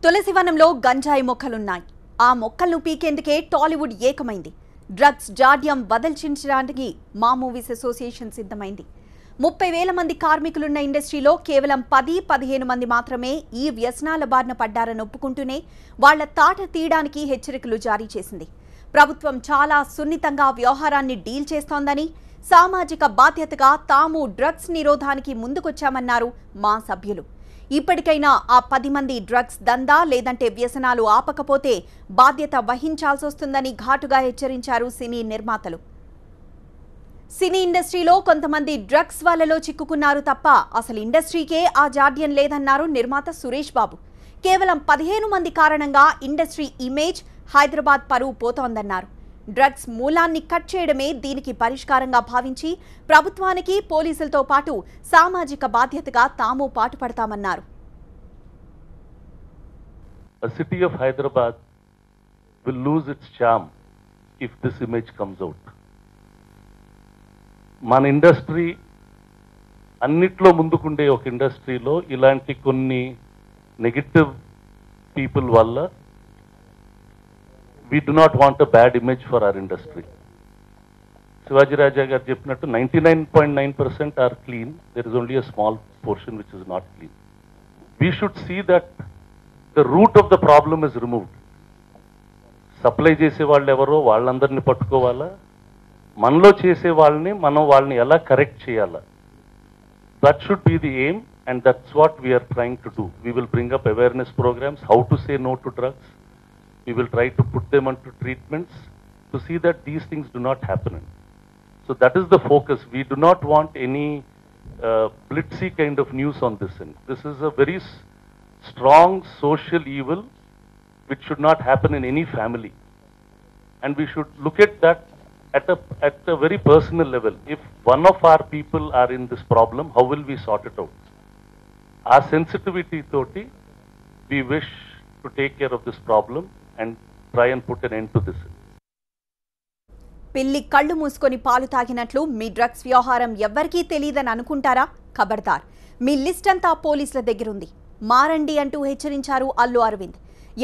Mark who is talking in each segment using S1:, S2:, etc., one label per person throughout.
S1: తులసివనంలో గంజాయి మొక్కలున్నాయి. ఆ మొక్కలను పీకేందుకే టాలీవుడ్ ఏకమైంది. డ్రగ్స్ జాడ్యం వదల్చించడానికి మా మూవీస్ అసోసియేషన్ సిద్ధమైంది. 30,000 మంది కార్మికులున్న ఇండస్ట్రీలో కేవలం 10-15 మంది మాత్రమే ఈ వ్యసనాల బారిన పడ్డారని ఒప్పుకుంటూనే వాళ్ల తాట తీయడానికి హెచ్చరికలు జారీ చేసింది. ప్రభుత్వం చాలా సున్నితంగా వ్యవహారాన్ని డీల్ చేస్తోందని, సామాజిక బాధ్యతగా తాము డ్రగ్స్ నిరోధానికి ముందుకొచ్చామన్నారు మా సభ్యులు. ఇప్పటికైనా ఆ 10 మంది డ్రగ్స్ దందా లేదంటే వ్యసనాలు ఆపకపోతే బాధ్యత వహించాల్సొస్తుందని ఘాటుగా హెచ్చరించారు సినీ నిర్మాతలు. సినీ ఇండస్ట్రీలో కొంతమంది డ్రగ్స్ వలలో చిక్కుకున్నారు తప్ప అసలు ఇండస్ట్రీకే ఆ జాడ్యం లేదన్నారు నిర్మాత సురేష్ బాబు. కేవలం 15 మంది కారణంగా ఇండస్ట్రీ ఇమేజ్, హైదరాబాద్ పరువు పోతోందన్నారు. డ్రగ్స్ మూలాన్ని కట్ చేయడమే దీనికి పరిష్కారంగా భావించి ప్రభుత్వానికి, పోలీసులతో పాటు సామాజిక బాధ్యతగా తాము పాటుపడతామన్నారు.
S2: A city of Hyderabad will lose its charm if this image comes out. మన ఇండస్ట్రీ అన్నిట్లో ముందుకుండే ఒక ఇండస్ట్రీలో ఇలాంటి కొన్ని నెగటివ్ పీపుల్ వల్ల we do not want a bad image for our industry. Shivaji Raja garu cheppinattu 99.9% are clean. There is only a small portion which is not clean. We should see that the root of the problem is removed. Supply chese vallu evaro vallandarni pattukovala, manlo chese vallani మనం వాళ్ళని ఎలా correct చేయాలా, that should be the aim, and that's what we are trying to do. We will bring up awareness programs, how to say no to drugs. We will try to put them onto treatments to see that these things do not happen. So that is the focus. We do not want any blitzy kind of news on this end. This is a very strong social evil which should not happen in any family. And we should look at that at a very personal level. If one of our people are in this problem, how will we sort it out? Our sensitivity thoti, we wish to take care of this problem and try and put an end to this.
S1: పిల్లి కళ్ళు మూసుకొని పాలు తాగినట్లు మీ drugs వ్యవహారం ఎవ్వరికీ తెలియదని అనుకుంటారా? ఖబర్దార్, మీ list అంతా పోలీసుల దగ్గరుంది, మారండి అంటూ హెచ్చరించారు అల్లు అరవింద్.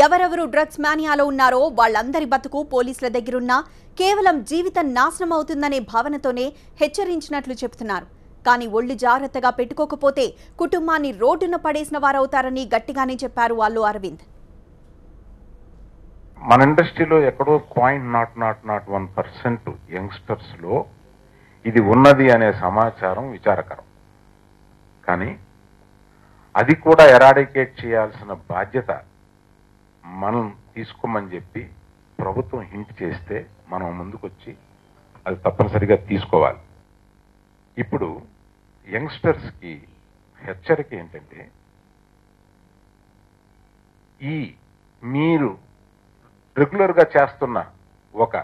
S1: ఎవరెవరు డ్రగ్స్ మానియాలో ఉన్నారో వాళ్ళందరి బతుకు పోలీసుల దగ్గరున్నా కేవలం జీవితం నాశనం అవుతుందనే భావనతోనే హెచ్చరించినట్లు చెబుతున్నారు. కానీ ఒళ్ళు జాగ్రత్తగా పెట్టుకోకపోతే కుటుంబాన్ని రోడ్డున పడేసిన వారవుతారని గట్టిగానే చెప్పారు అల్లు అరవింద్.
S3: మన ఇండస్ట్రీలో ఎక్కడో 0.001% యంగ్స్టర్స్లో ఇది ఉన్నది అనే సమాచారం విచారకరం. కానీ అది కూడా ఎరాడికేట్ చేయాల్సిన బాధ్యత మనం తీసుకోమని చెప్పి ప్రభుత్వం హింట్ చేస్తే మనం ముందుకొచ్చి అది తప్పనిసరిగా తీసుకోవాలి. ఇప్పుడు యంగ్స్టర్స్కి హెచ్చరిక ఏంటంటే, మీరు రెగ్యులర్గా చేస్తున్న ఒక